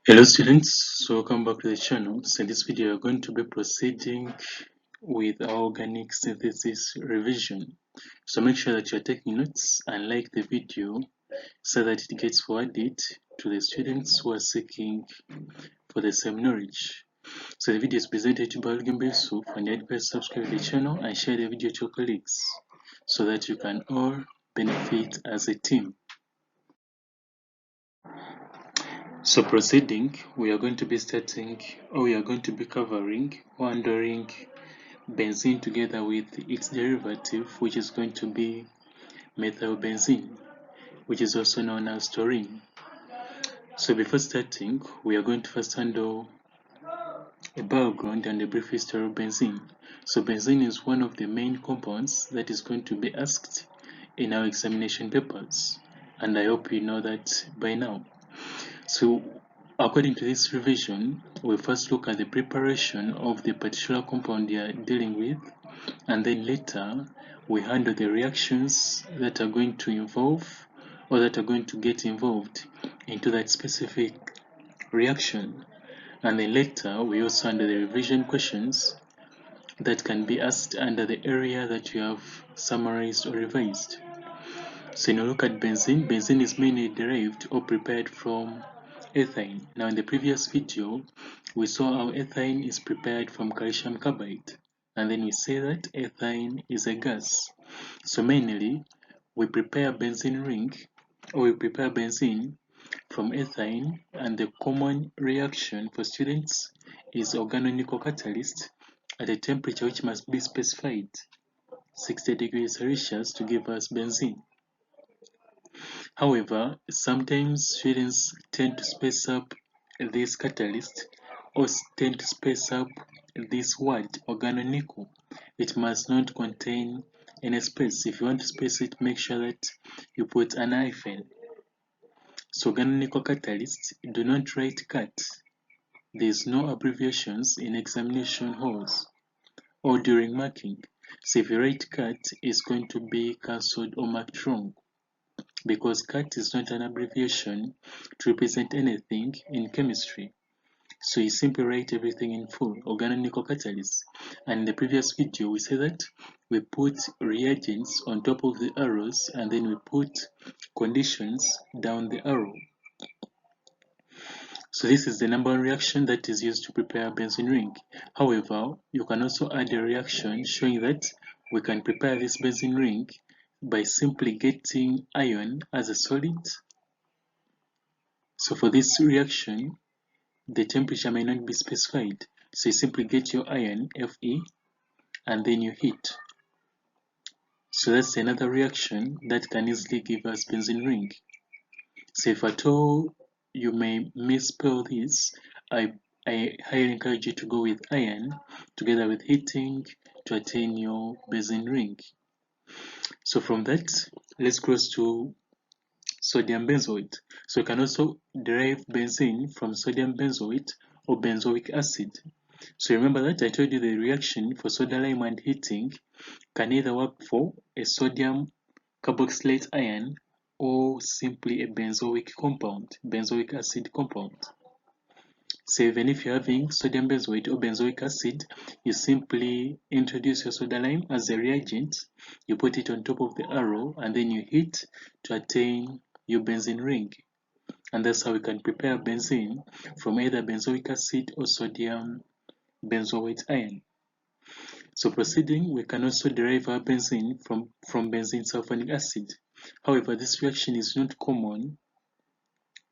Hello students, so welcome back to the channel. So in this video we're going to be proceeding with our organic synthesis revision. So make sure that you're taking notes and like the video so that it gets forwarded to the students who are seeking for the same knowledge. So the video is presented to by Yusuf, and you'd better subscribe to the channel and share the video to your colleagues so that you can all benefit as a team. So proceeding, we are going to be covering or handling benzene together with its derivative, which is going to be methylbenzene, which is also known as taurine. So before starting, we are going to first handle a background and a brief history of benzene. So benzene is one of the main compounds that is going to be asked in our examination papers, and I hope you know that by now. So according to this revision, we first look at the preparation of the particular compound you are dealing with, and then later we handle the reactions that are going to involve or that are going to get involved into that specific reaction. And then later we also handle the revision questions that can be asked under the area that you have summarized or revised. So when you look at benzene, benzene is mainly derived or prepared from ethane. Now in the previous video, we saw how ethane is prepared from calcium carbide, and then we say that ethane is a gas. So mainly, we prepare benzene ring, or we prepare benzene from ethane, and the common reaction for students is organonickel catalyst at a temperature which must be specified, 60 degrees Celsius, to give us benzene. However, sometimes students tend to space up this catalyst or tend to space up this word organonickel. It must not contain any space. If you want to space it, make sure that you put an hyphen. So organonickel catalysts, do not write cat. There is no abbreviations in examination halls or during marking. So if you write cat, it's going to be cancelled or marked wrong, because CAT is not an abbreviation to represent anything in chemistry. So you simply write everything in full, organonickel catalyst. And in the previous video, we said that we put reagents on top of the arrows and then we put conditions down the arrow. So this is the number one reaction that is used to prepare a benzene ring. However, you can also add a reaction showing that we can prepare this benzene ring by simply getting iron as a solid. So for this reaction, the temperature may not be specified. So you simply get your iron, Fe, and then you heat. So that's another reaction that can easily give us benzene ring. So if at all you may misspell this, I highly encourage you to go with iron together with heating to attain your benzene ring. So from that, let's cross to sodium benzoate. So you can also derive benzene from sodium benzoate or benzoic acid. So remember that I told you the reaction for soda lime and heating can either work for a sodium carboxylate ion or simply a benzoic compound, benzoic acid compound. So even if you're having sodium benzoate or benzoic acid, you simply introduce your soda lime as a reagent, you put it on top of the arrow, and then you heat to attain your benzene ring. And that's how we can prepare benzene from either benzoic acid or sodium benzoate ion. So proceeding, we can also derive our benzene from benzene sulfonic acid. However, this reaction is not common,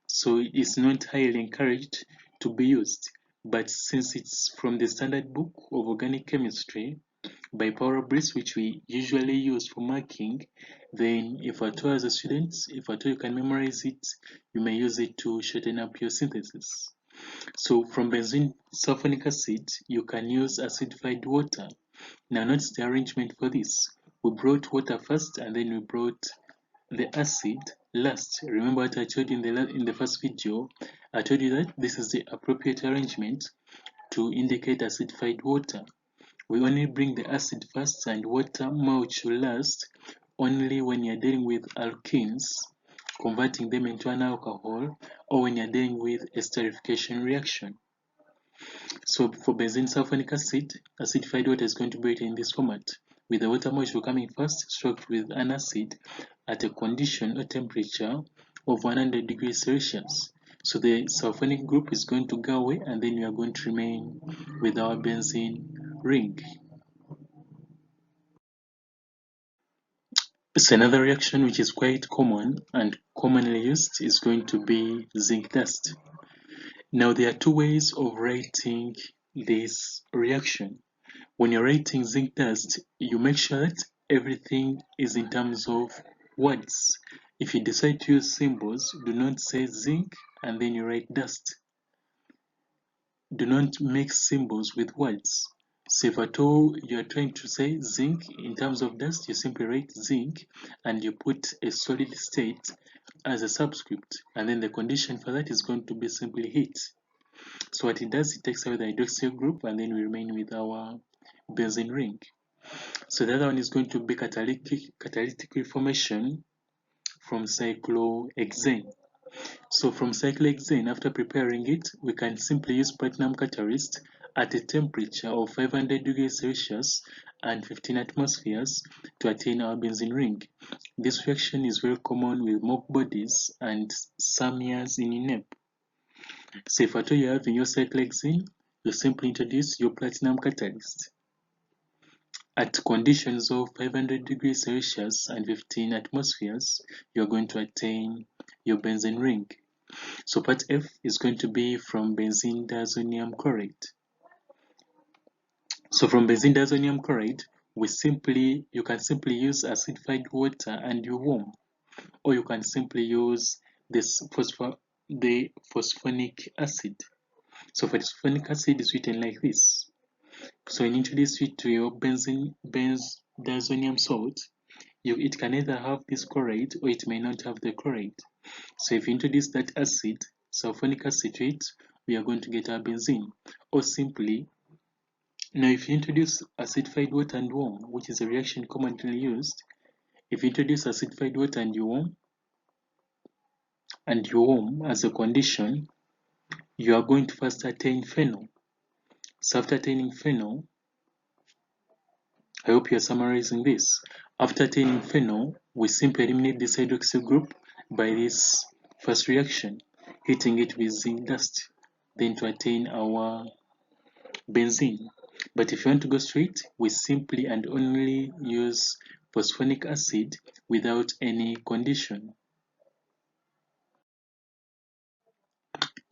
so it's not highly encouraged to be used. But since it's from the standard book of organic chemistry by Paul Brice, which we usually use for marking, then if at all as a student, if at all you can memorize it, you may use it to shorten up your synthesis. So from benzene sulfonic acid, you can use acidified water. Now notice the arrangement for this. We brought water first and then we brought the acid last. Remember what I told you in the first video? I told you that this is the appropriate arrangement to indicate acidified water. We only bring the acid first and water molecule last only when you're dealing with alkenes, converting them into an alcohol, or when you're dealing with a esterification reaction. So for benzene sulfonic acid, acidified water is going to be written in this format, with the water molecule coming first, stroked with an acid at a condition or temperature of 100 degrees Celsius. So the sulfonic group is going to go away, and then we are going to remain with our benzene ring. So another reaction which is quite common and commonly used is going to be zinc dust. Now there are two ways of writing this reaction. When you're writing zinc dust, you make sure that everything is in terms of words. If you decide to use symbols, do not say zinc and then you write dust. Do not mix symbols with words. So if at all you are trying to say zinc in terms of dust, you simply write zinc and you put a solid state as a subscript, and then the condition for that is going to be simply heat. So what it does, it takes away the hydroxyl group, and then we remain with our benzene ring. So the other one is going to be catalytic reformation from cyclohexane. So from cyclohexane, after preparing it, we can simply use platinum catalyst at a temperature of 500 degrees Celsius and 15 atmospheres to attain our benzene ring. This reaction is very common with mock bodies and some years in UNEP. So if at all you have in your cyclohexane, you simply introduce your platinum catalyst. At conditions of 500 degrees Celsius and 15 atmospheres, you're going to attain your benzene ring. So part F is going to be from benzene diazonium chloride. So from benzene diazonium chloride, you can simply use acidified water and you warm, or you can simply use this the phosphonic acid. So phosphonic acid is written like this. So when you introduce it to your diazonium salt, it can either have this chloride or it may not have the chloride. So if you introduce that acid, sulfonic acid to it, we are going to get our benzene. Or simply, now if you introduce acidified water and warm, which is a reaction commonly used, if you introduce acidified water and you warm as a condition, you are going to first attain phenol. So after attaining phenol, I hope you are summarizing this. After attaining phenol, we simply eliminate this hydroxyl group by this first reaction, heating it with zinc dust, then to attain our benzene. But if you want to go straight, we simply and only use phosphonic acid without any condition.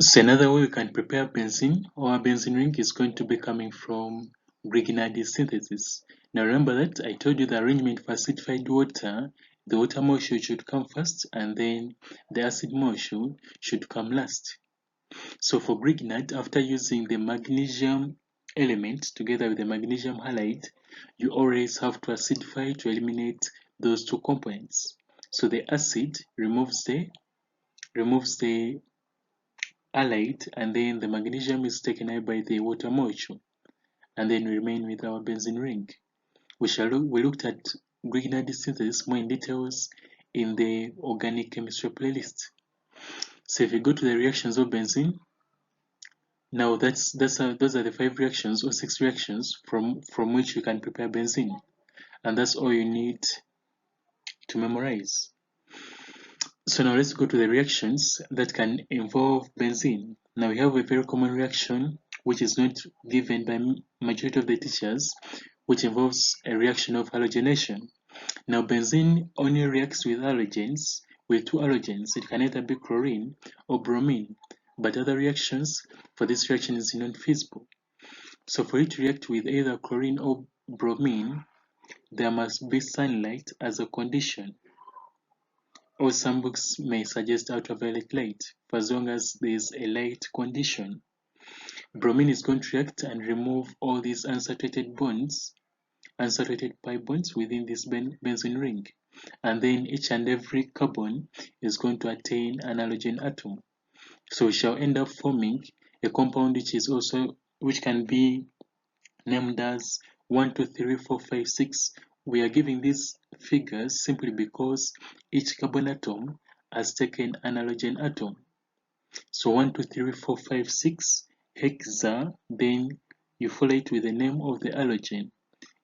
So another way we can prepare benzene or our benzene ring is going to be coming from Grignardi synthesis. Now remember that I told you the arrangement for acidified water, the water molecule should come first and then the acid molecule should come last. So for Grignard, after using the magnesium element together with the magnesium halide, you always have to acidify to eliminate those two components. So the acid removes the halide, and then the magnesium is taken out by the water molecule, and then we remain with our benzene ring. We looked at Grignard synthesis more in details in the organic chemistry playlist. So if you go to the reactions of benzene, now those are the 5 reactions or 6 reactions from which you can prepare benzene, and that's all you need to memorize. So now let's go to the reactions that can involve benzene. Now we have a very common reaction which is not given by majority of the teachers, which involves a reaction of halogenation. Now benzene only reacts with halogens, with 2 halogens. It can either be chlorine or bromine, but other reactions for this reaction is not feasible. So for it to react with either chlorine or bromine, there must be sunlight as a condition. Or some books may suggest ultraviolet light, for as long as there is a light condition. Bromine is going to react and remove all these unsaturated pi bonds within this benzene ring. And then each and every carbon is going to attain an halogen atom. So we shall end up forming a compound which can be named as 1, 2, 3, 4, 5, 6. We are giving these figures simply because each carbon atom has taken an halogen atom. So 1, 2, 3, 4, 5, 6 hexa, then you follow it with the name of the halogen.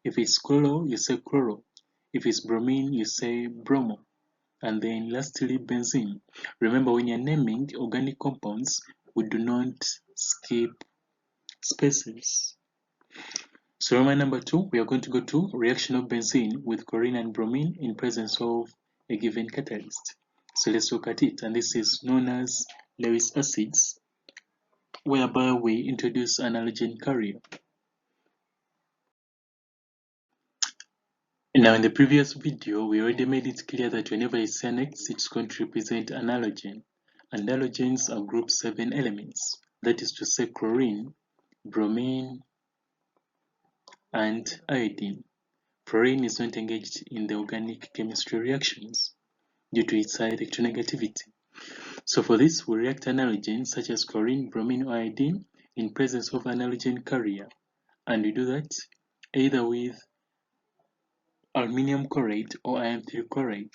If it's chloro, you say chloro. If it's bromine, you say bromo. And then lastly, benzene. Remember, when you're naming organic compounds, we do not skip spaces. So Roman number 2, we are going to go to reaction of benzene with chlorine and bromine in presence of a given catalyst. So let's look at it, and this is known as Lewis acids, whereby we introduce an halogen carrier. Now in the previous video, we already made it clear that whenever I say an X, it's going to represent an halogen. And halogens are group 7 elements. That is to say chlorine, bromine, and iodine. Fluorine is not engaged in the organic chemistry reactions due to its high electronegativity. So for this, we react an halogen such as chlorine, bromine, or iodine in presence of an halogen carrier. And we do that either with aluminium chloride or iron-3 chloride.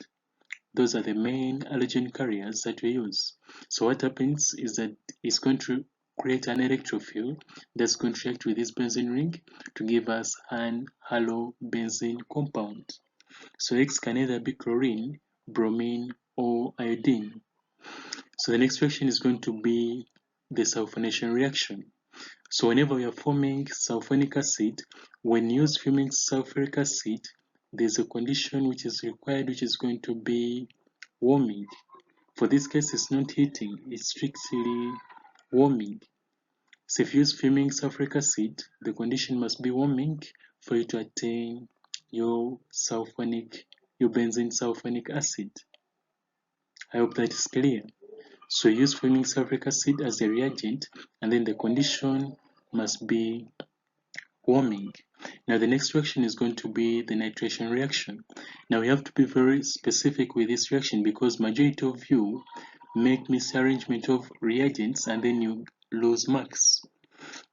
Those are the main halogen carriers that we use. So what happens is that it's going to create an electrophile that's going to react with this benzene ring to give us an halobenzene compound. So X can either be chlorine, bromine, or iodine. So the next reaction is going to be the sulfonation reaction. So whenever we are forming sulfonic acid, when you use fuming sulfuric acid, there's a condition which is required, which is going to be warming. For this case, it's not heating, it's strictly warming. So if you use fuming sulfuric acid, the condition must be warming for you to attain your benzene sulfonic acid. I hope that is clear. So use fuming sulfuric acid as a reagent, and then the condition must be warming. Now the next reaction is going to be the nitration reaction. Now we have to be very specific with this reaction because majority of you make misarrangement of reagents and then you lose marks.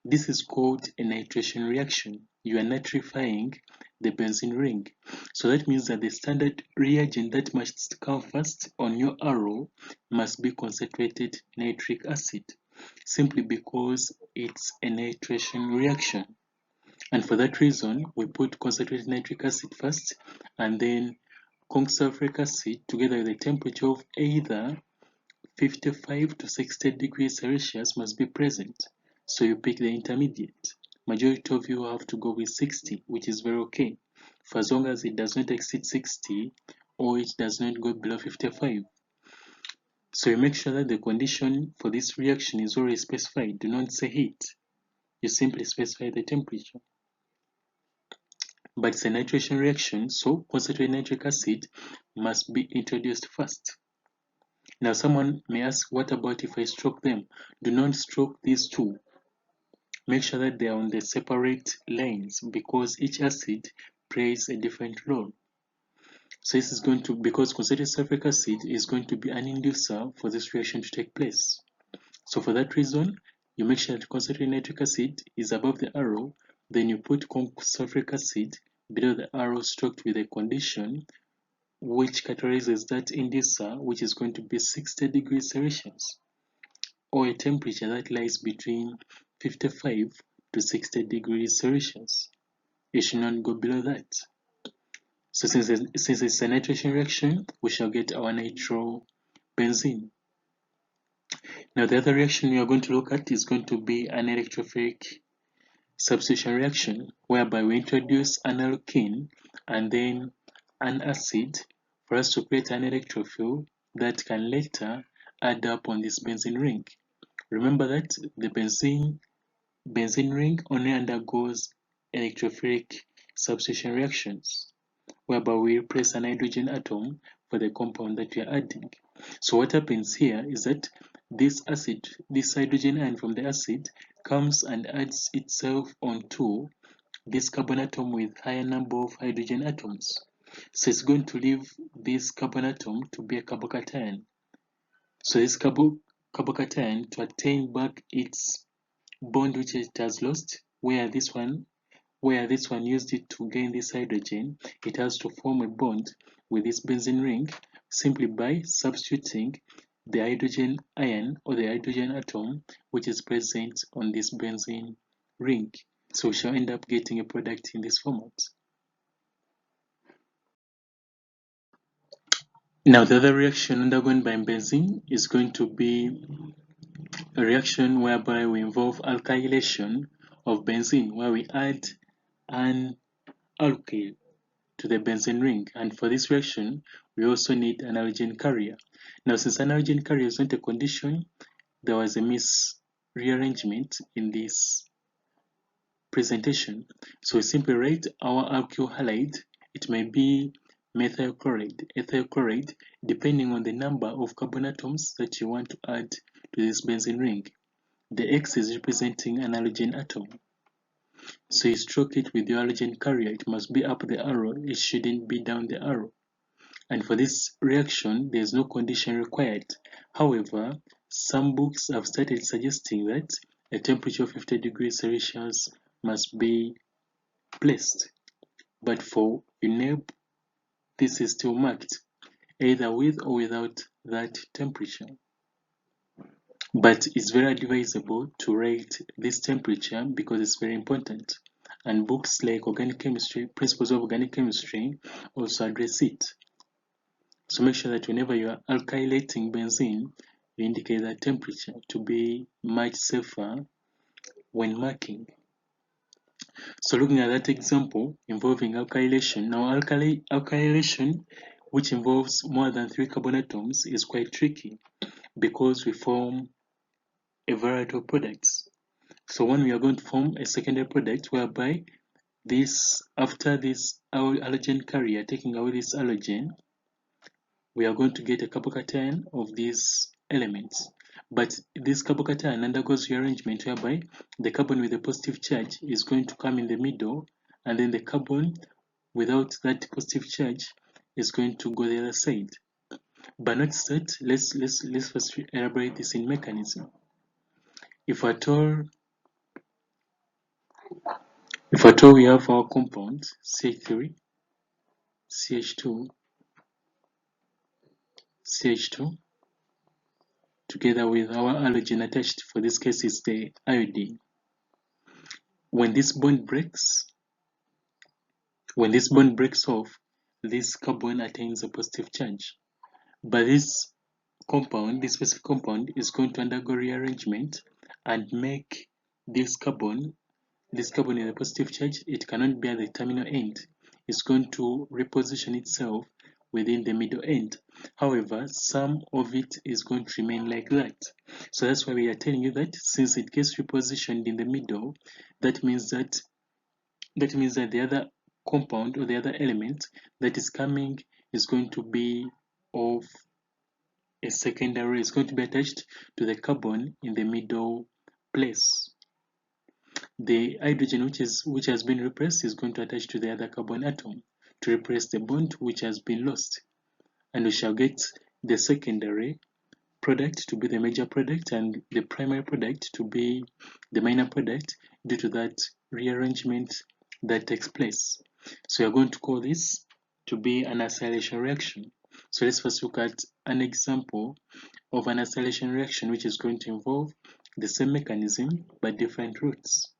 This is called a nitration reaction. You are nitrifying the benzene ring. So that means that the standard reagent that must come first on your arrow must be concentrated nitric acid, simply because it's a nitration reaction. And for that reason, we put concentrated nitric acid first, and then conc sulfuric acid together with a temperature of either 55 to 60 degrees Celsius must be present. So you pick the intermediate. Majority of you have to go with 60, which is very okay, for as long as it does not exceed 60 or it does not go below 55. So you make sure that the condition for this reaction is already specified. Do not say heat. You simply specify the temperature. But it's a nitration reaction, so concentrated nitric acid must be introduced first. Now someone may ask, what about if I stroke them? Do not stroke these two. Make sure that they are on the separate lanes because each acid plays a different role. So this is going to, because concentrated sulfuric acid is going to be an inducer for this reaction to take place. So for that reason, you make sure that concentrated nitric acid is above the arrow, then you put sulfuric acid below the arrow stroked with a condition which characterizes that inducer, which is going to be 60 degrees Celsius, or a temperature that lies between 55 to 60 degrees Celsius. It should not go below that. So since it's a nitration reaction, we shall get our nitrobenzene. Now the other reaction we are going to look at is going to be an electrophilic substitution reaction, whereby we introduce an alkene and then an acid for us to create an electrophile that can later add up on this benzene ring. Remember that the benzene ring only undergoes electrophilic substitution reactions, whereby we replace an hydrogen atom for the compound that we are adding. So what happens here is that this hydrogen ion from the acid comes and adds itself onto this carbon atom with higher number of hydrogen atoms. So it's going to leave this carbon atom to be a carbocation. So this carbocation, to attain back its bond which it has lost, where this one used it to gain this hydrogen, it has to form a bond with this benzene ring simply by substituting the hydrogen ion or the hydrogen atom which is present on this benzene ring. So we shall end up getting a product in this format. Now the other reaction undergone by benzene is going to be a reaction whereby we involve alkylation of benzene, where we add an alkyl to the benzene ring, and for this reaction we also need an halogen carrier. Now since an halogen carrier is not a condition, there was a misrearrangement in this presentation. So we simply write our alkyl halide. It may be methyl chloride, ethyl chloride, depending on the number of carbon atoms that you want to add to this benzene ring. The X is representing an halogen atom. So you stroke it with your halogen carrier. It must be up the arrow. It shouldn't be down the arrow. And for this reaction, there is no condition required. However, some books have started suggesting that a temperature of 50 degrees Celsius must be placed. But for UNEB, this is still marked, either with or without that temperature. But it's very advisable to rate this temperature because it's very important. And books like Organic Chemistry, Principles of Organic Chemistry also address it. So make sure that whenever you are alkylating benzene, you indicate that temperature to be much safer when marking. So looking at that example involving alkylation. Now alkylation, which involves more than 3 carbon atoms, is quite tricky because we form a variety of products. So when we are going to form a secondary product whereby after this halogen carrier taking away this halogen, we are going to get a carbocation of these elements. But this carbocation undergoes rearrangement whereby the carbon with a positive charge is going to come in the middle, and then the carbon without that positive charge is going to go the other side. But notice that let's first elaborate this in mechanism. If at all we have our compound CH3, CH2, CH2 together with our halogen attached, for this case is the iodine. When this bond breaks off, this carbon attains a positive charge. But this specific compound is going to undergo rearrangement and make this carbon in a positive charge. It cannot be at the terminal end. It's going to reposition itself within the middle end. However, some of it is going to remain like that. So that's why we are telling you that since it gets repositioned in the middle, that means that the other compound or the other element that is coming is going to be of a secondary, is going to be attached to the carbon in the middle place. The hydrogen which has been replaced is going to attach to the other carbon atom to replace the bond which has been lost, and we shall get the secondary product to be the major product and the primary product to be the minor product due to that rearrangement that takes place. So we are going to call this to be an acylation reaction. So let's first look at an example of an acylation reaction which is going to involve the same mechanism but different routes.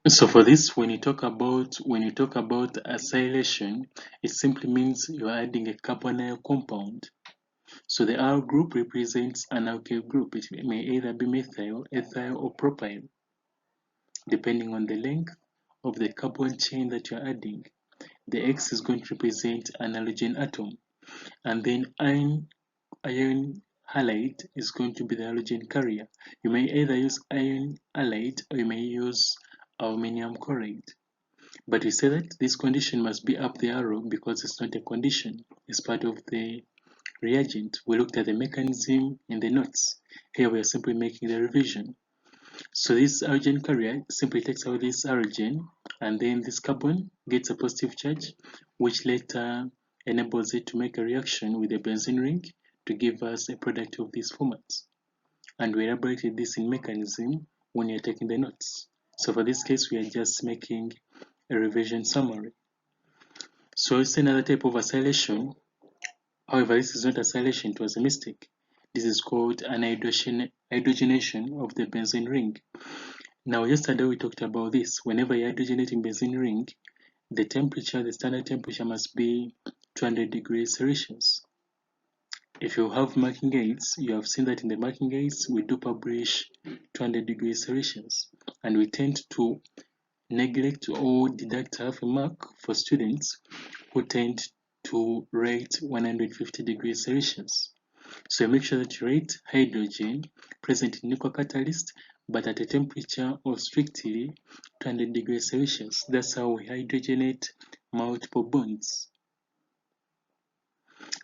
So for this, when you talk about acylation, it simply means you are adding a carbonyl compound. So the R group represents an alkyl group. It may either be methyl, ethyl, or propyl, depending on the length of the carbon chain that you're adding. The X is going to represent an halogen atom, and then iron halide is going to be the halogen carrier. You may either use iron halide or you may use aluminum chloride. But we say that this condition must be up the arrow because it's not a condition, it's part of the reagent. We looked at the mechanism in the notes. Here we are simply making the revision. So this halogen carrier simply takes out this halogen, and then this carbon gets a positive charge, which later enables it to make a reaction with the benzene ring to give us a product of these formats. And we elaborated this in mechanism when you're taking the notes. So for this case, we are just making a revision summary. So it's another type of acylation However, this is not acylation, it was a mistake. This is called an hydrogenation of the benzene ring. Now, yesterday we talked about this. Whenever you're hydrogenating benzene ring, the temperature, the standard temperature must be 200 degrees Celsius. If you have marking aids, you have seen that in the marking aids, we do publish 200 degrees Celsius. And we tend to neglect or deduct half a mark for students who tend to rate 150 degrees Celsius. So make sure that you rate hydrogen present in nickel catalyst, but at a temperature of strictly 200 degrees Celsius. That's how we hydrogenate multiple bonds.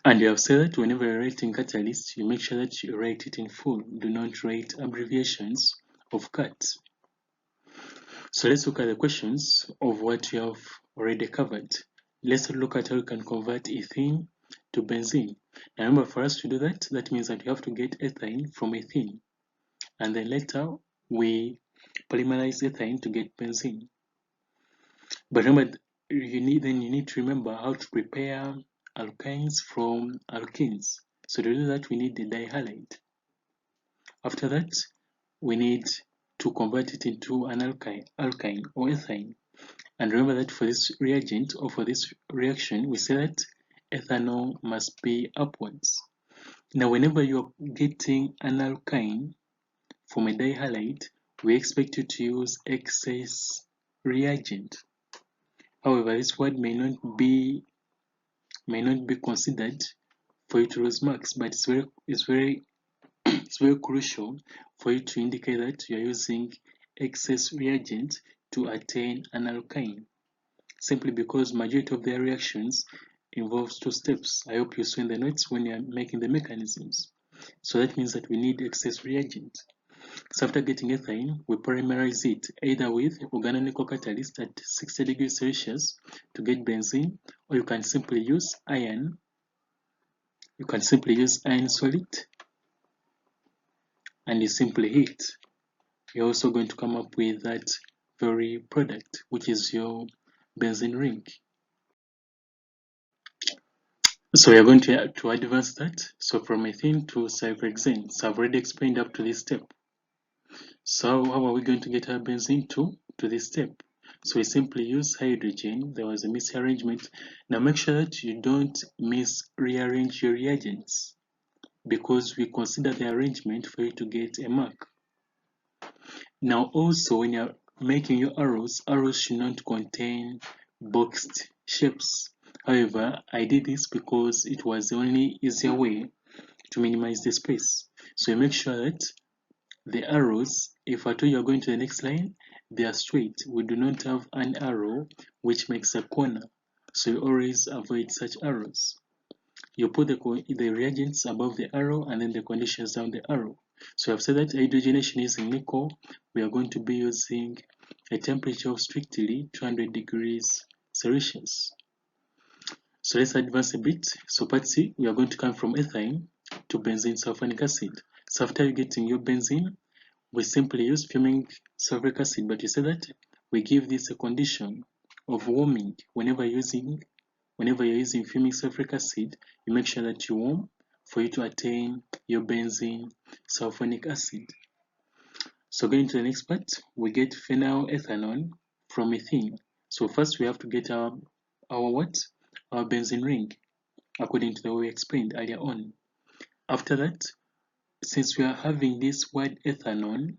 And you have said that whenever you're writing catalyst, you make sure that you write it in full. Do not write abbreviations of CAT. So let's look at the questions of what you have already covered. Let's look at how you can convert ethene to benzene. Now remember, for us to do that, that means that you have to get ethane from ethene. And then later, we polymerize ethane to get benzene. But remember, you need to remember how to prepare alkynes from alkenes. So to do that, we need the dihalide. After that, we need to convert it into an alkyne or ethane. And remember that for this reagent or for this reaction, we say that ethanol must be upwards. Now, whenever you're getting an alkyne from a dihalide, we expect you to use excess reagent. However, this word may not be considered for you to lose marks, but it's very crucial for you to indicate that you are using excess reagent to attain an alkyne, simply because majority of their reactions involves two steps. I hope you saw in the notes when you are making the mechanisms. So that means that we need excess reagent. So after getting ethane, we polymerize it either with organonickel catalyst at 60 degrees Celsius to get benzene, or you can simply use iron. You can simply use iron solid and you simply heat. You're also going to come up with that very product, which is your benzene ring. So we are going to advance that. So from ethene to cyclohexane. So I've already explained up to this step. So how are we going to get our benzene to this step? So we simply use hydrogen. There was a misarrangement. Now make sure that you don't rearrange your reagents, because we consider the arrangement for you to get a mark. Now also, when you're making your arrows should not contain boxed shapes. However, I did this because it was the only easier way to minimize the space. So you make sure that the arrows, if at all you're going to the next line, they are straight. We do not have an arrow which makes a corner. So you always avoid such arrows. You put the reagents above the arrow and then the conditions down the arrow. So I've said that hydrogenation using nickel, we are going to be using a temperature of strictly 200 degrees Celsius. So let's advance a bit. So part C, we are going to come from ethane to benzene sulfonic acid. So after you getting your benzene, we simply use fuming sulfuric acid, but you say that we give this a condition of warming. Whenever you're using fuming sulfuric acid, you make sure that you warm for you to attain your benzene sulfonic acid. So going to the next part, we get phenylethanol from ethene. So first we have to get our benzene ring, according to the way we explained earlier on. After that, since we are having this word ethanol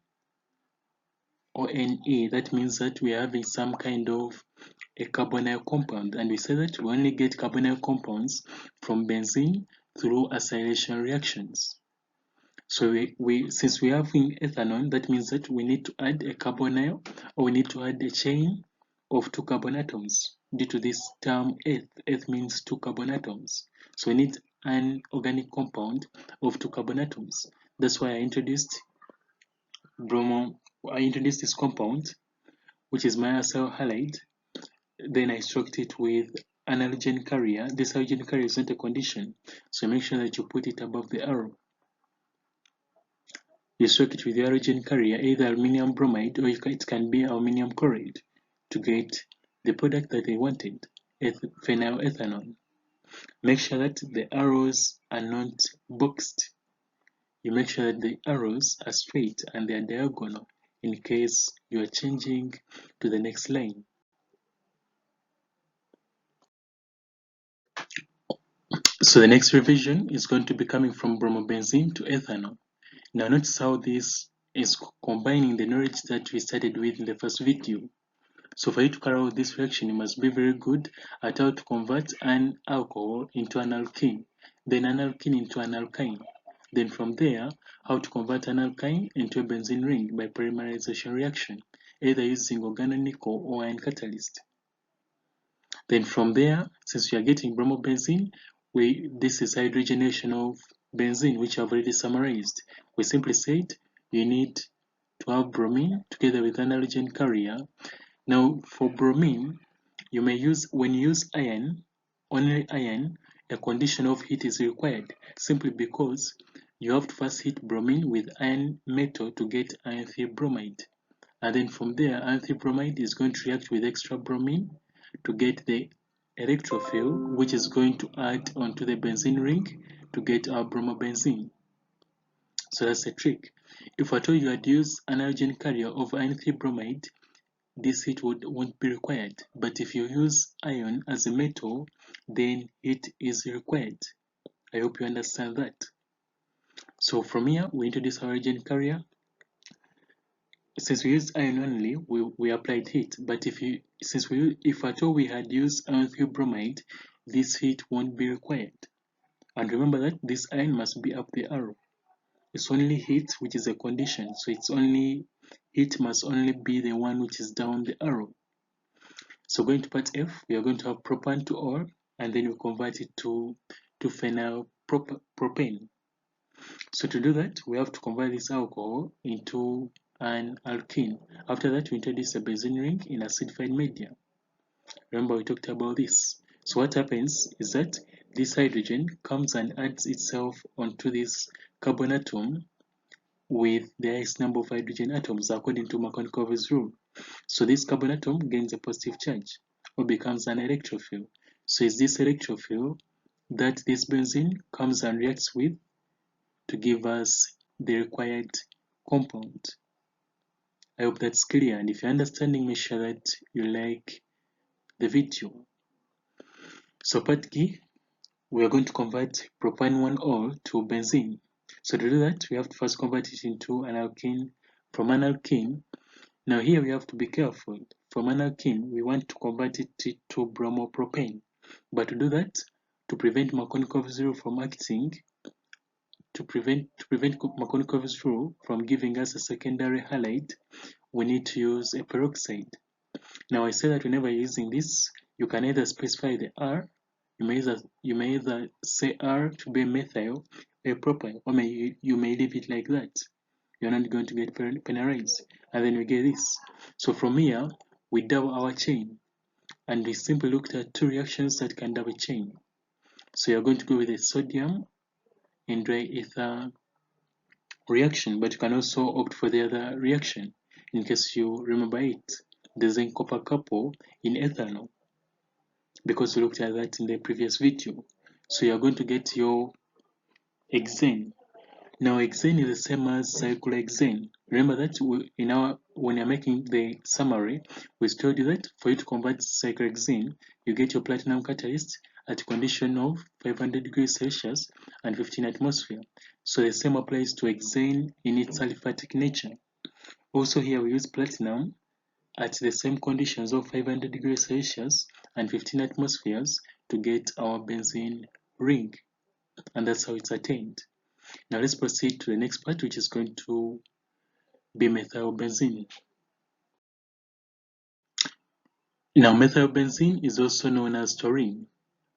or Ne, that means that we are having some kind of a carbonyl compound, and we say that we only get carbonyl compounds from benzene through acylation reactions. So since we are having ethanol, that means that we need to add a carbonyl, or we need to add a chain of 2 carbon atoms due to this term eth. Eth means 2 carbon atoms. So we need an organic compound of 2 carbon atoms. That's why I introduced this compound, which is myoacyl halide. Then I struck it with an halogen carrier. This halogen carrier is not a condition, so make sure that you put it above the arrow. You struck it with the halogen carrier, either aluminium bromide or it can be aluminium chloride, to get the product that they wanted, phenylethanol. make sure that the arrows are not boxed. You make sure that the arrows are straight and they are diagonal in case you are changing to the next line. So the next revision is going to be coming from bromobenzene to ethanol. Now notice how this is combining the knowledge that we started with in the first video. So for you to carry out this reaction, you must be very good at how to convert an alcohol into an alkene, then an alkene into an alkyne. Then from there, how to convert an alkyne into a benzene ring by polymerization reaction, either using organonickel or ion catalyst. Then from there, since we are getting bromobenzene, this is hydrogenation of benzene, which I've already summarized. We simply said you need to have bromine together with an halogen carrier. Now for bromine, you may use, when you use iron, only iron, a condition of heat is required, simply because you have to first heat bromine with iron metal to get iron bromide. And then from there, iron bromide is going to react with extra bromine to get the electrophile, which is going to add onto the benzene ring to get our bromobenzene. So that's the trick. If I told you I'd use an halogen carrier of iron bromide, this heat won't be required. But if you use iron as a metal, then heat is required. I hope you understand that. So from here, we introduce our halogen carrier. Since we used iron only, we applied heat. But if at all we had used iron bromide, this heat won't be required. And remember that this iron must be up the arrow. It's only heat which is a condition. So heat must only be the one which is down the arrow. So going to part F, we are going to have propan to ore, and then we convert it to phenyl propane. So to do that, we have to convert this alcohol into an alkene. After that, we introduce a benzene ring in acidified media. Remember, we talked about this. So what happens is that this hydrogen comes and adds itself onto this carbon atom with the highest number of hydrogen atoms according to Marconi-Covey's rule. So this carbon atom gains a positive charge or becomes an electrophile. So it's this electrophile that this benzene comes and reacts with to give us the required compound. I hope that's clear, and if you're understanding, make sure that you like the video. So part G, we are going to convert propane 1-ol to benzene. So to do that, we have to first convert it into an alkene. From an alkene, now here we have to be careful. From an alkene, we want to convert it to bromopropane. But to do that, to prevent Marconi-Covey's rule from acting, to prevent Marconi-Covey's rule from giving us a secondary halide, we need to use a peroxide. Now I say that whenever you're using this, you can either specify the R, you may either say R to be methyl or propyl, or you may leave it like that. You're not going to get penalized. And then we get this. So from here, we double our chain. And we simply looked at two reactions that can double chain. So you're going to go with a sodium in dry ether reaction, but you can also opt for the other reaction in case you remember it, the zinc copper couple in ethanol, because we looked at that in the previous video. So you're going to get your hexane. Now hexane is the same as cyclohexane. Remember that when you're making the summary, we told you that for you to convert cyclohexane, you get your platinum catalyst at a condition of 500 degrees Celsius and 15 atmosphere. So the same applies to hexane in its aliphatic nature. Also here we use platinum at the same conditions of 500 degrees Celsius and 15 atmospheres to get our benzene ring, and that's how it's attained. Now let's proceed to the next part, which is going to be methylbenzene. Now methylbenzene is also known as taurine,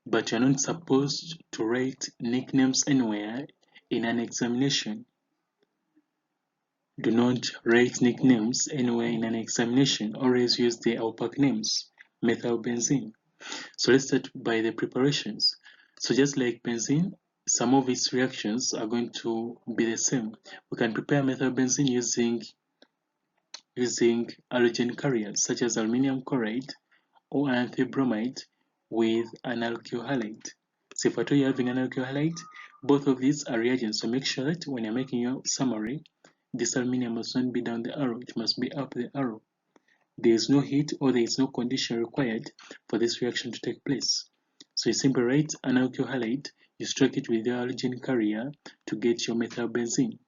but you're not supposed to write nicknames anywhere in an examination. Do not write nicknames anywhere in an examination. Always use the opaque names, methylbenzene. So let's start by the preparations. So just like benzene, some of its reactions are going to be the same. We can prepare methylbenzene using halogen carriers such as aluminium chloride or iron bromide with an alkyl halide. So if at all you're having an alkyl halide, both of these are reagents. So make sure that when you're making your summary, this aluminium must not be down the arrow, it must be up the arrow. There is no heat or there is no condition required for this reaction to take place. So you simply write an alkyl halide, you strike it with your halogen carrier to get your methylbenzene.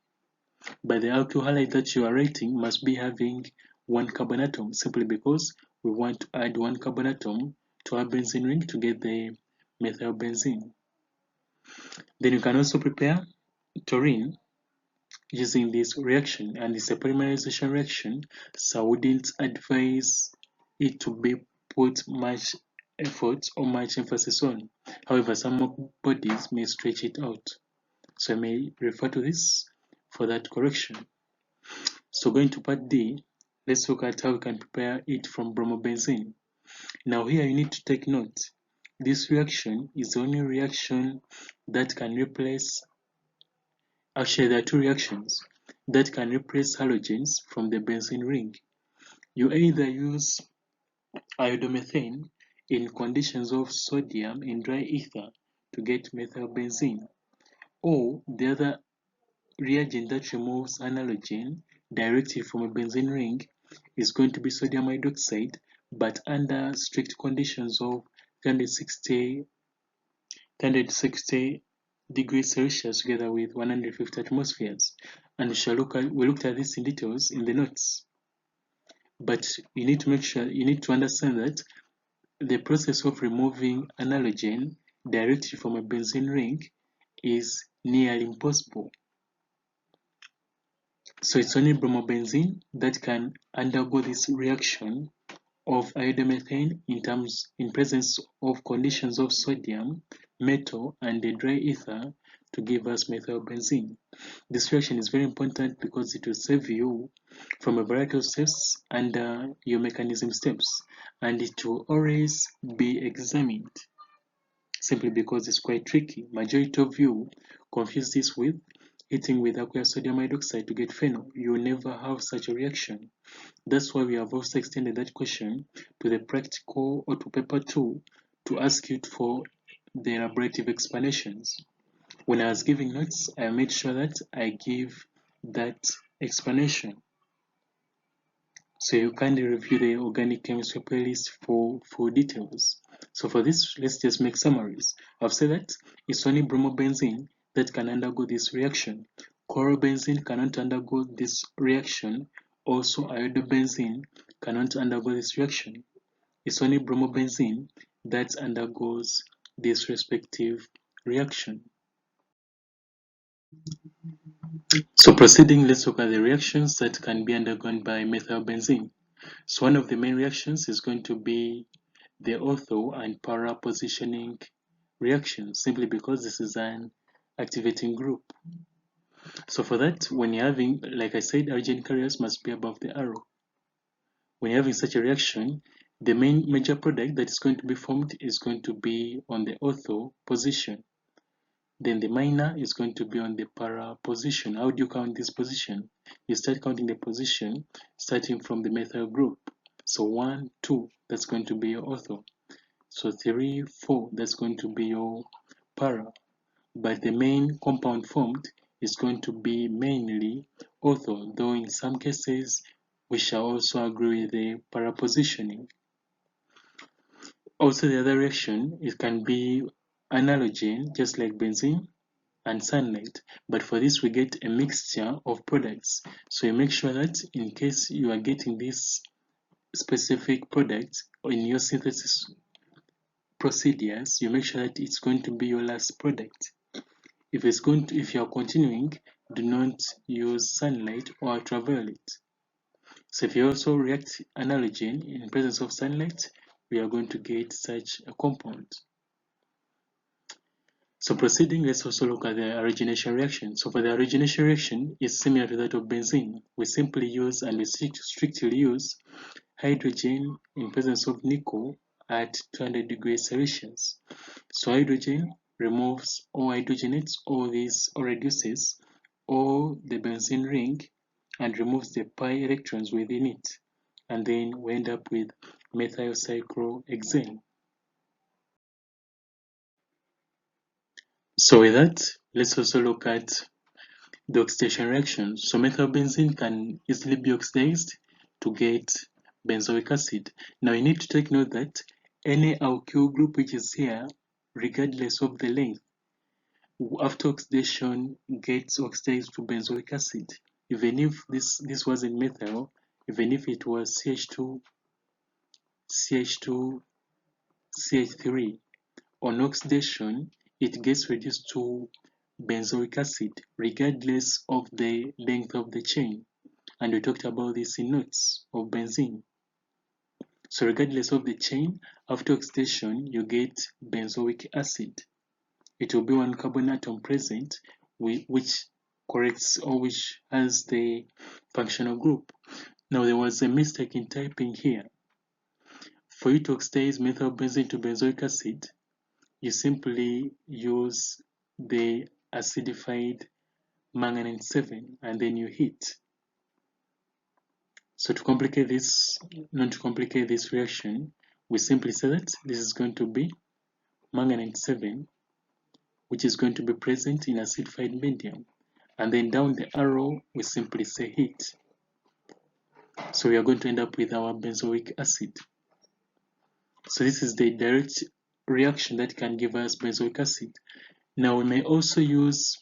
But the alkyl halide that you are writing must be having one carbon atom, simply because we want to add one carbon atom to our benzene ring to get the methylbenzene. Then you can also prepare taurine using this reaction, and it's a polymerization reaction, so I wouldn't advise it to be put much effort or much emphasis on. However, some bodies may stretch it out, so I may refer to this for that correction. So going to part D, let's look at how we can prepare it from bromobenzene. Now here you need to take note, this reaction is the only reaction that can replace, actually there are two reactions that can replace halogens from the benzene ring. You either use iodomethane in conditions of sodium in dry ether to get methylbenzene, or the other reagent that removes an halogen directly from a benzene ring is going to be sodium hydroxide, but under strict conditions of 360 degrees Celsius together with 150 atmospheres. And we looked at this in details in the notes. But you need to make sure, you need to understand that the process of removing an halogen directly from a benzene ring is nearly impossible. So it's only bromobenzene that can undergo this reaction of iodomethane in presence of conditions of sodium, metal, and a dry ether to give us methylbenzene. This reaction is very important because it will save you from a variety of steps under your mechanism steps, and it will always be examined simply because it's quite tricky. Majority of you confuse this with heating with aqueous sodium hydroxide to get phenol. You will never have such a reaction. That's why we have also extended that question to the practical or to paper 2 to ask you for the elaborative explanations. When I was giving notes, I made sure that I give that explanation. So you kindly review the organic chemistry playlist for details. So for this, let's just make summaries. I've said that it's only bromobenzene that can undergo this reaction. Chlorobenzene cannot undergo this reaction. Also, iodobenzene cannot undergo this reaction. It's only bromobenzene that undergoes this respective reaction. So proceeding, let's look at the reactions that can be undergone by methylbenzene. So one of the main reactions is going to be the ortho and para positioning reaction, simply because this is an activating group. So for that, when you're having, like I said, halogen carriers must be above the arrow. When you're having such a reaction, the main major product that is going to be formed is going to be on the ortho position. Then the minor is going to be on the para position. How do you count this position? You start counting the position starting from the methyl group. So 1, 2, that's going to be your ortho. So 3, 4, that's going to be your para. But the main compound formed is going to be mainly ortho, though in some cases we shall also agree with the para positioning. Also, the other reaction, it can be an halogen, just like benzene, and sunlight, but for this we get a mixture of products. So you make sure that in case you are getting this specific product in your synthesis procedures, you make sure that it's going to be your last product. If you are continuing, do not use sunlight or ultraviolet. So if you also react an halogen in presence of sunlight, we are going to get such a compound. So proceeding, let's also look at the origination reaction. So for the origination reaction, it's similar to that of benzene. We simply use and we strictly use hydrogen in presence of nickel at 200 degrees Celsius. So hydrogen removes or hydrogenates all these or reduces all the benzene ring and removes the pi electrons within it. And then we end up with methyl cyclohexane. So with that, let's also look at the oxidation reaction. So methylbenzene can easily be oxidized to get benzoic acid. Now you need to take note that any alkyl group which is here, regardless of the length, after oxidation gets oxidized to benzoic acid. Even if this wasn't methyl, even if it was CH2, CH2, CH3, on oxidation, it gets reduced to benzoic acid, regardless of the length of the chain. And we talked about this in notes of benzene. So regardless of the chain, after oxidation, you get benzoic acid. It will be one carbon atom present, which corrects or which has the functional group. Now there was a mistake in typing here. For you to oxidize methylbenzene to benzoic acid, you simply use the acidified manganese 7 and then you heat. So to complicate this, not to complicate this reaction, we simply say that this is going to be manganese 7, which is going to be present in acidified medium. And then down the arrow, we simply say heat. So we are going to end up with our benzoic acid. So this is the direct reaction that can give us benzoic acid. Now we may also use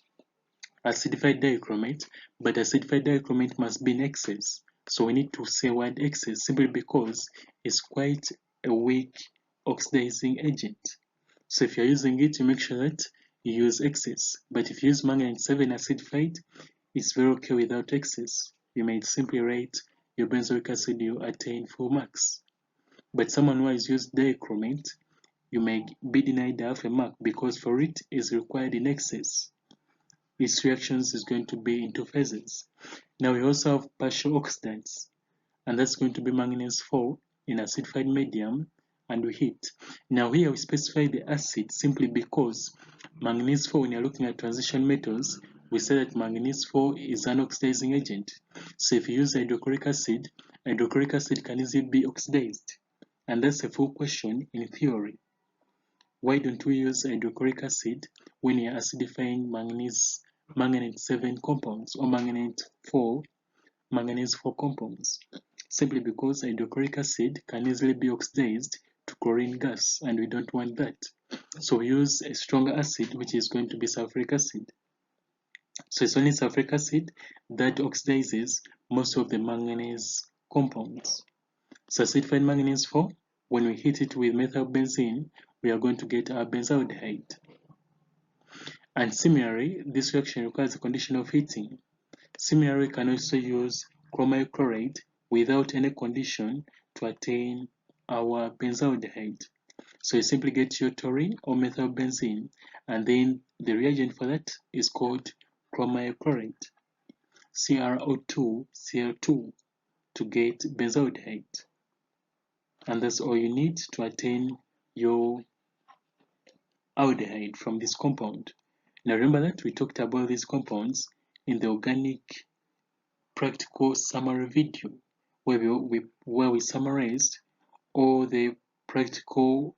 acidified dichromate, but acidified dichromate must be in excess. So we need to say word excess simply because it's quite a weak oxidizing agent. So if you're using it, you make sure that you use excess. But if you use manganese 7 acidified, it's very okay without excess. You may simply write your benzoic acid you attain 4 marks. But someone who has used dichromate, you may be denied half a mark because for it is required in excess. This reactions is going to be in two phases. Now we also have partial oxidants, and that's going to be manganese 4 in acidified medium, and we heat. Now here we specify the acid simply because manganese 4, when you're looking at transition metals, we say that manganese 4 is an oxidizing agent. So if you use hydrochloric acid can easily be oxidized. And that's a full question in theory. Why don't we use hydrochloric acid when you're acidifying manganese 7 compounds or manganese 4 compounds? Simply because hydrochloric acid can easily be oxidized to chlorine gas, and we don't want that. So we use a stronger acid, which is going to be sulfuric acid. So it's only sulfuric acid that oxidizes most of the manganese compounds. So acidified manganese 4, when we heat it with methylbenzene, we are going to get our benzaldehyde. And similarly, this reaction requires a condition of heating. Similarly, we can also use chromium chloride without any condition to attain our benzaldehyde. So you simply get your taurine or methylbenzene, and then the reagent for that is called chromium chloride, CrO2Cl2, to get benzaldehyde. And that's all you need to attain your aldehyde from this compound. Now remember that we talked about these compounds in the organic practical summary video where we summarized all the practical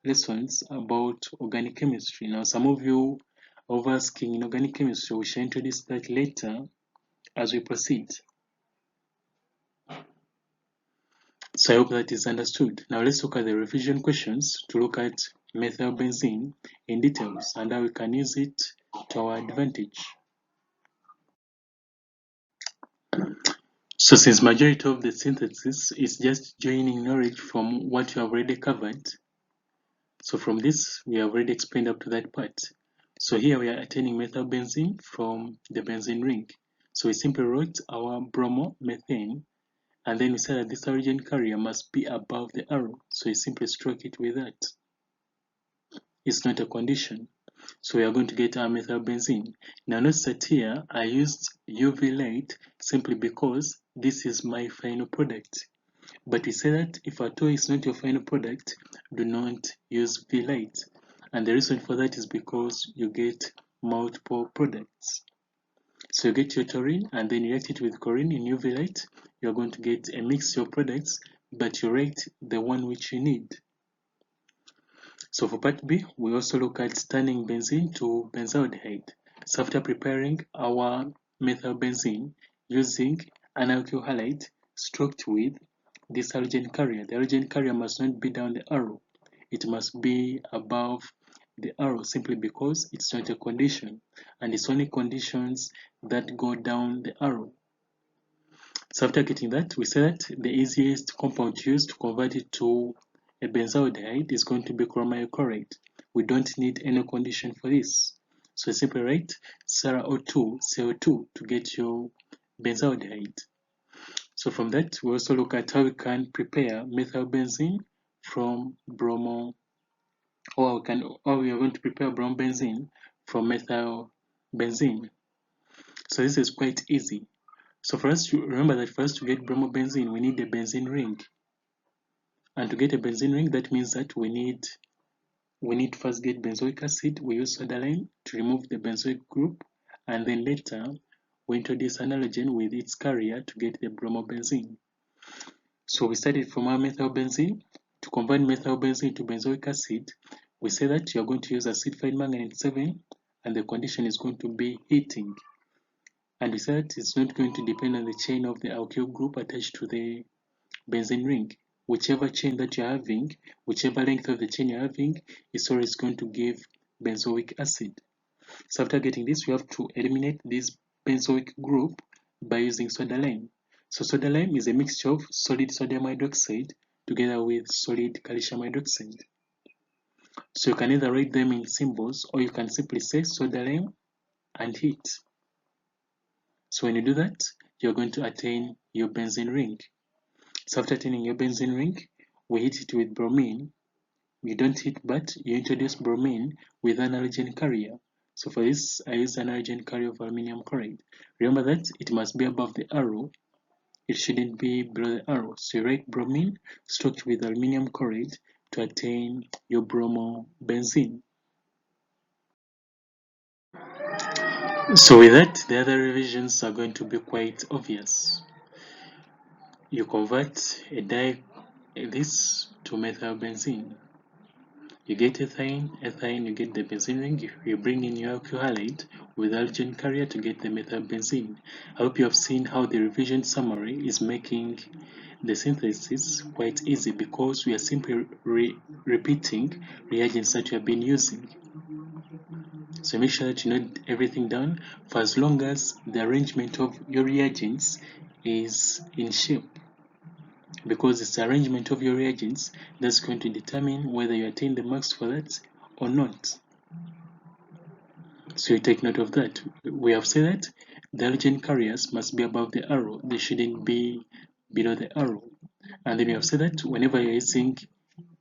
lessons about organic chemistry. Now some of you are asking in organic chemistry, we shall introduce that later as we proceed. So I hope that is understood. Now let's look at the revision questions to look at methylbenzene in details and how we can use it to our advantage. So since majority of the synthesis is just joining knowledge from what you have already covered, so from this we have already explained up to that part. So here we are attaining methylbenzene from the benzene ring. So we simply wrote our bromomethane, and then we said that this origin carrier must be above the arrow. So we simply stroke it with that. It's not a condition. So we are going to get our methylbenzene. Now notice that here I used UV light simply because this is my final product. But we say that if at all it's not your final product, do not use V light. And the reason for that is because you get multiple products. So you get your taurine and then you react it with chlorine in UV light. You're going to get a mixture of products, but you rate the one which you need. So for part B, we also look at turning benzene to benzaldehyde. So after preparing our methylbenzene using an alkyl halide stroked with this halogen carrier, the halogen carrier must not be down the arrow. It must be above the arrow simply because it's not a condition, and it's only conditions that go down the arrow. So after getting that, we say that the easiest compound to use to convert it to a benzaldehyde is going to be chromium chloride. We don't need any condition for this. So simply write CrO2, CO2 to get your benzaldehyde. So from that, we also look at how we can prepare methylbenzene from bromo, or we are going to prepare bromobenzene from methylbenzene. So this is quite easy. So for us to remember that for us to get bromobenzene, we need a benzene ring. And to get a benzene ring, that means that we need to first get benzoic acid. We use soda lime to remove the benzoic group, and then later we introduce an halogen with its carrier to get the bromobenzene. So we started from our methylbenzene. To convert methylbenzene to benzoic acid, we say that you are going to use acidified manganate 7, and the condition is going to be heating. And we said it's not going to depend on the chain of the alkyl group attached to the benzene ring. Whichever chain that you're having, whichever length of the chain you're having, is always going to give benzoic acid. So after getting this, we have to eliminate this benzoic group by using soda lime. So soda lime is a mixture of solid sodium hydroxide together with solid calcium hydroxide. So you can either write them in symbols, or you can simply say soda lime and heat. So when you do that, you're going to attain your benzene ring. So after attaining your benzene ring, we heat it with bromine. You don't heat, but you introduce bromine with an halogen carrier. So for this, I use an halogen carrier of aluminum chloride. Remember that it must be above the arrow. It shouldn't be below the arrow. So you write bromine stroked with aluminum chloride to attain your bromobenzene. So with that, the other revisions are going to be quite obvious. You convert this to methylbenzene. You get ethane, you get the benzene ring, you bring in your alkyl halide with halogen carrier to get the methylbenzene. I hope you have seen how the revision summary is making the synthesis quite easy, because we are simply repeating reagents that we have been using. So make sure that you note everything down for as long as the arrangement of your reagents is in shape, because it's the arrangement of your reagents that's going to determine whether you attain the marks for that or not. So you take note of that. We have said that the halogen carriers must be above the arrow, they shouldn't be below the arrow. And then we have said that whenever you're using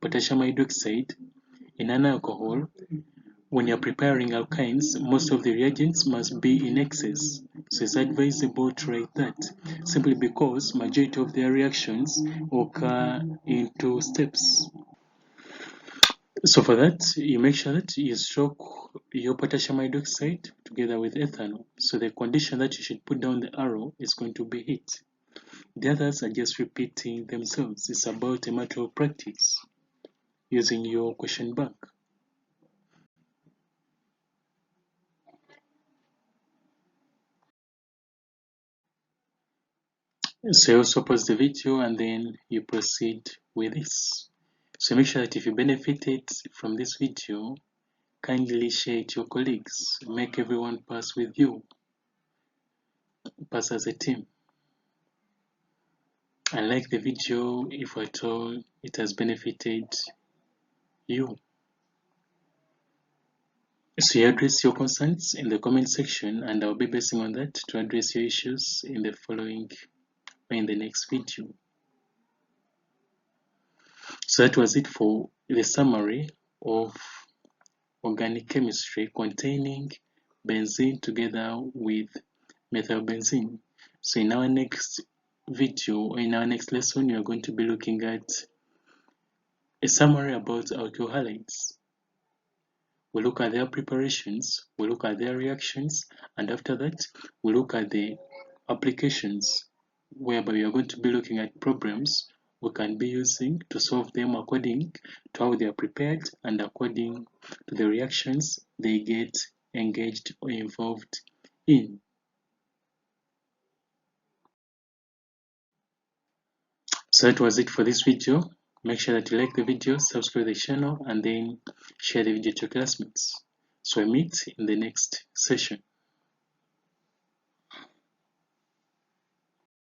potassium hydroxide in an alcohol, when you're preparing alkynes, most of the reagents must be in excess. So it's advisable to write that, simply because majority of their reactions occur in two steps. So for that, you make sure that you stroke your potassium hydroxide together with ethanol. So the condition that you should put down the arrow is going to be heat. The others are just repeating themselves. It's about a matter of practice using your question bank. So you also pause the video and then you proceed with this. So make sure that if you benefited from this video, kindly share it to your colleagues. Make everyone pass with you. Pass as a team. And like the video if at all it has benefited you. So you address your concerns in the comment section, and I'll be basing on that to address your issues in the following or in the next video. So that was it for the summary of organic chemistry containing benzene together with methylbenzene. So in our next video, or in our next lesson, we are going to be looking at a summary about alkyl halides. We look at their preparations, we look at their reactions, and after that, we look at the applications, whereby we are going to be looking at problems we can be using to solve them according to how they are prepared and according to the reactions they get engaged or involved in. So that was it for this video. Make sure that you like the video, subscribe to the channel, and then share the video to your classmates. So I meet in the next session.